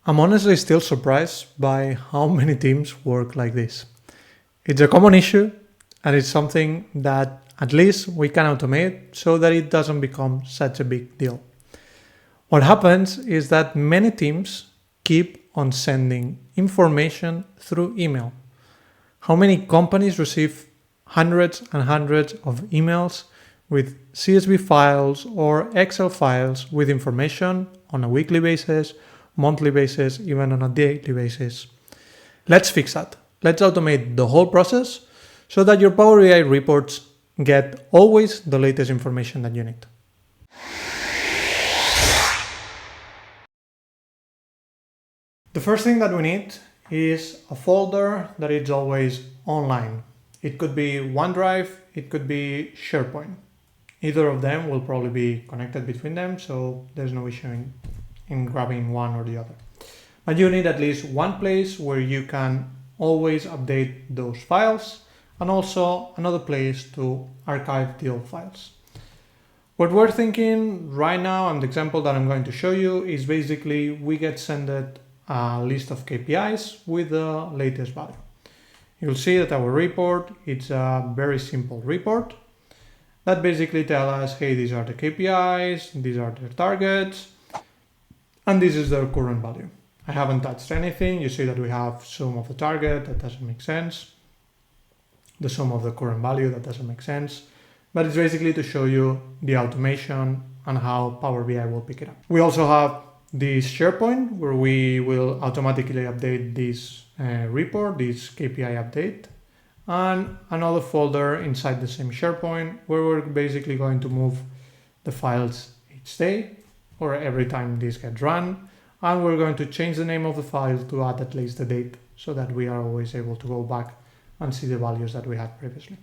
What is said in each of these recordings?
I'm honestly still surprised by how many teams work like this. It's a common issue, and it's something that at least we can automate so that it doesn't become such a big deal. What happens is that many teams keep on sending information through email. How many companies receive hundreds and hundreds of emails with CSV files or Excel files with information on a weekly basis, monthly basis, even on a daily basis? Let's fix that. Let's automate the whole process so that your Power BI reports get always the latest information that you need. The first thing that we need is a folder that is always online. It could be OneDrive, it could be SharePoint. Either of them will probably be connected between them, so there's no issue in grabbing one or the other. But you need at least one place where you can always update those files, and also another place to archive the old files. What we're thinking right now, and the example that I'm going to show you, is basically we get sent a list of KPIs with the latest value. You'll see that our report, it's a very simple report that basically tells us, hey, these are the KPIs, these are their targets, and this is their current value. I haven't touched anything. You see that we have sum of the target, that doesn't make sense. The sum of the current value, that doesn't make sense. But it's basically to show you the automation and how Power BI will pick it up. We also have this SharePoint where we will automatically update this report, this KPI update, and another folder inside the same SharePoint where we're basically going to move the files each day or every time this gets run, and we're going to change the name of the file to add at least the date so that we are always able to go back and see the values that we had previously.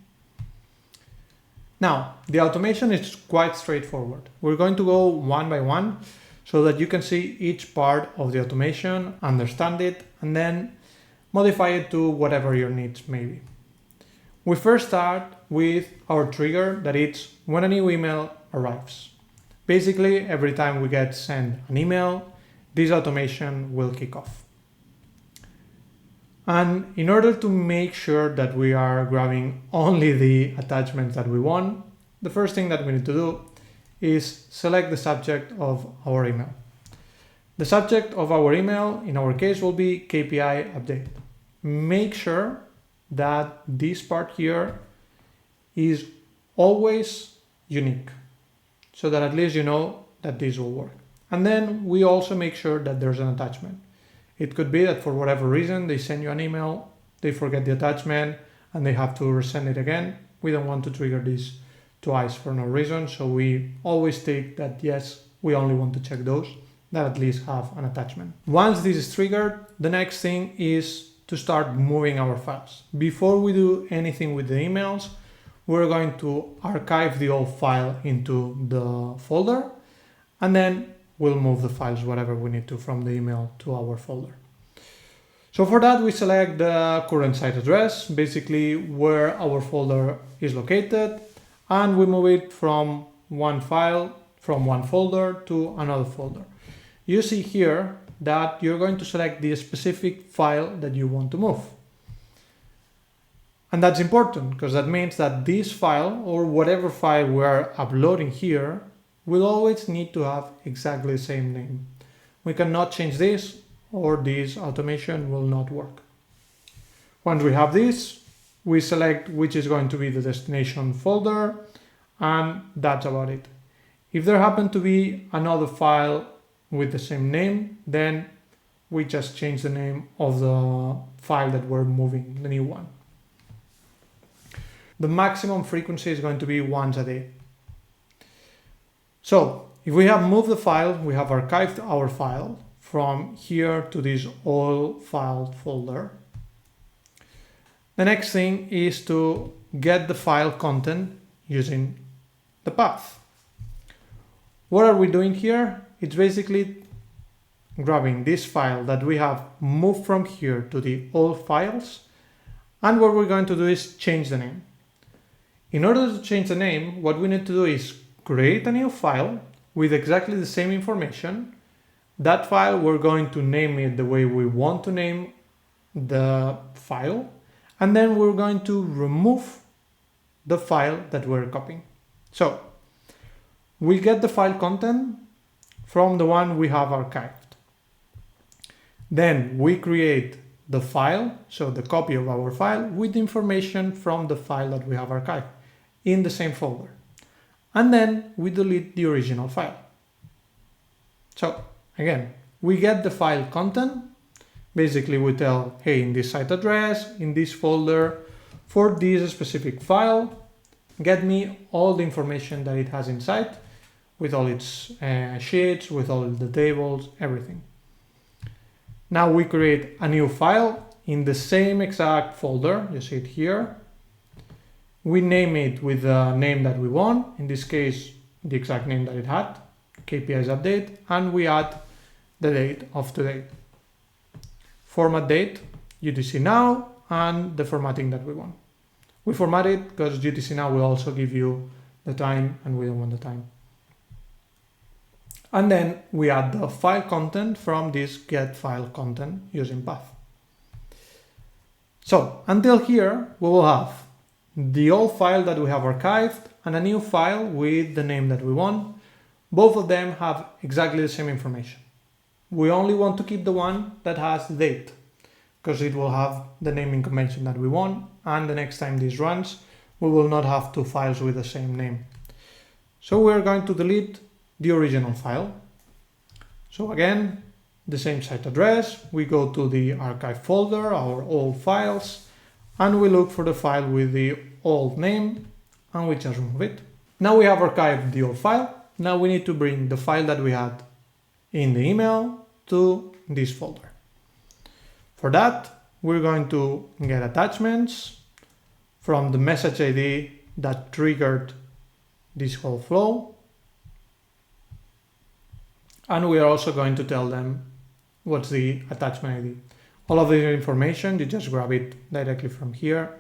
Now, the automation is quite straightforward. We're going to go one by one so that you can see each part of the automation, understand it, and then modify it to whatever your needs may be. We first start with our trigger, that it's when a new email arrives. Basically, every time we get sent an email, this automation will kick off. And in order to make sure that we are grabbing only the attachments that we want, the first thing that we need to do is select the subject of our email. The subject of our email, in our case, will be KPI update. Make sure that this part here is always unique, so that at least you know that this will work. And then we also make sure that there's an attachment. It could be that for whatever reason they send you an email, they forget the attachment, and they have to resend it again. We don't want to trigger this twice for no reason, so we always take that yes, we only want to check those that at least have an attachment. Once this is triggered, the next thing is to start moving our files. Before we do anything with the emails, we're going to archive the old file into the folder, and then we'll move the files, whatever we need to, from the email to our folder. So for that, we select the current site address, basically where our folder is located, and we move it from one file, from one folder to another folder. You see here that you're going to select the specific file that you want to move. And that's important because that means that this file, or whatever file we're uploading here, will always need to have exactly the same name. We cannot change this or this automation will not work. Once we have this, we select which is going to be the destination folder, and that's about it. If there happen to be another file with the same name, then we just change the name of the file that we're moving, the new one. The maximum frequency is going to be once a day. So if we have moved the file, we have archived our file from here to this all file folder. The next thing is to get the file content using the path. What are we doing here? It's basically grabbing this file that we have moved from here to the old files, and what we're going to do is change the name. In order to change the name, what we need to do is create a new file with exactly the same information, That file, we're going to name it the way we want to name the file, and then we're going to remove the file that we're copying. So we get the file content from the one we have archived. Then we create the file, so the copy of our file, with information from the file that we have archived in the same folder. And then we delete the original file. So again, we get the file content. Basically, we tell, hey, in this site address, in this folder, for this specific file, get me all the information that it has inside, with all its sheets, with all the tables, everything. Now we create a new file in the same exact folder, you see it here. We name it with the name that we want, in this case, the exact name that it had, KPIs update, and we add the date of today. Format date, UTC now, and the formatting that we want. We format it because UTC now will also give you the time, and we don't want the time. And then we add the file content from this get file content using path. So until here, we will have the old file that we have archived and a new file with the name that we want. Both of them have exactly the same information. We only want to keep the one that has the date, because it will have the naming convention that we want, and the next time this runs, we will not have two files with the same name. So we're going to delete the original file. So again, the same site address, we go to the archive folder, our old files, and we look for the file with the old name, and we just remove it. Now we have archived the old file. Now we need to bring the file that we had in the email to this folder. For that, we're going to get attachments from the message ID that triggered this whole flow. And we are also going to tell them what's the attachment ID. All of the information, you just grab it directly from here,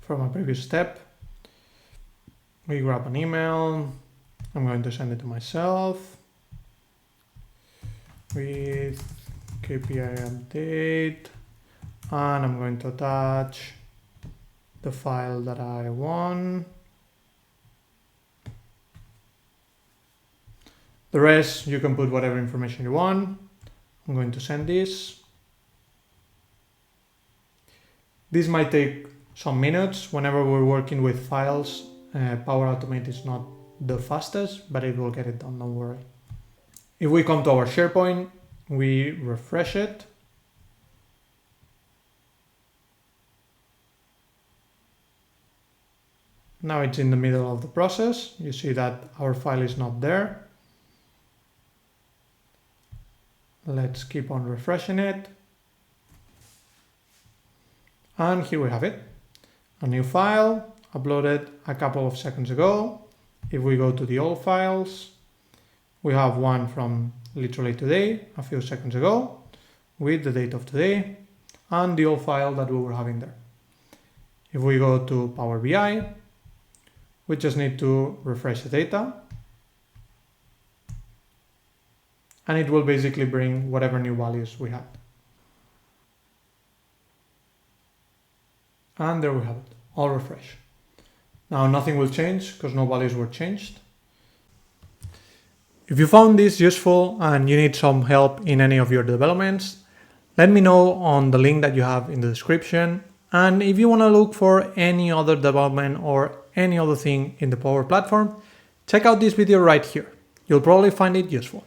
from a previous step. We grab an email. I'm going to send it to myself with KPI update, and I'm going to attach the file that I want. The rest, you can put whatever information you want. I'm going to send this. This might take some minutes. Whenever we're working with files, Power Automate is not the fastest, but it will get it done, don't worry. If we come to our SharePoint, we refresh it. Now it's in the middle of the process. You see that our file is not there. Let's keep on refreshing it. And here we have it. A new file uploaded a couple of seconds ago. If we go to the old files, we have one from literally today, a few seconds ago, with the date of today, and the old file that we were having there. If we go to Power BI, we just need to refresh the data, and it will basically bring whatever new values we had. And there we have it, all refresh. Now nothing will change because no values were changed. If you found this useful and you need some help in any of your developments, let me know on the link that you have in the description. And if you want to look for any other development or any other thing in the Power Platform, check out this video right here. You'll probably find it useful.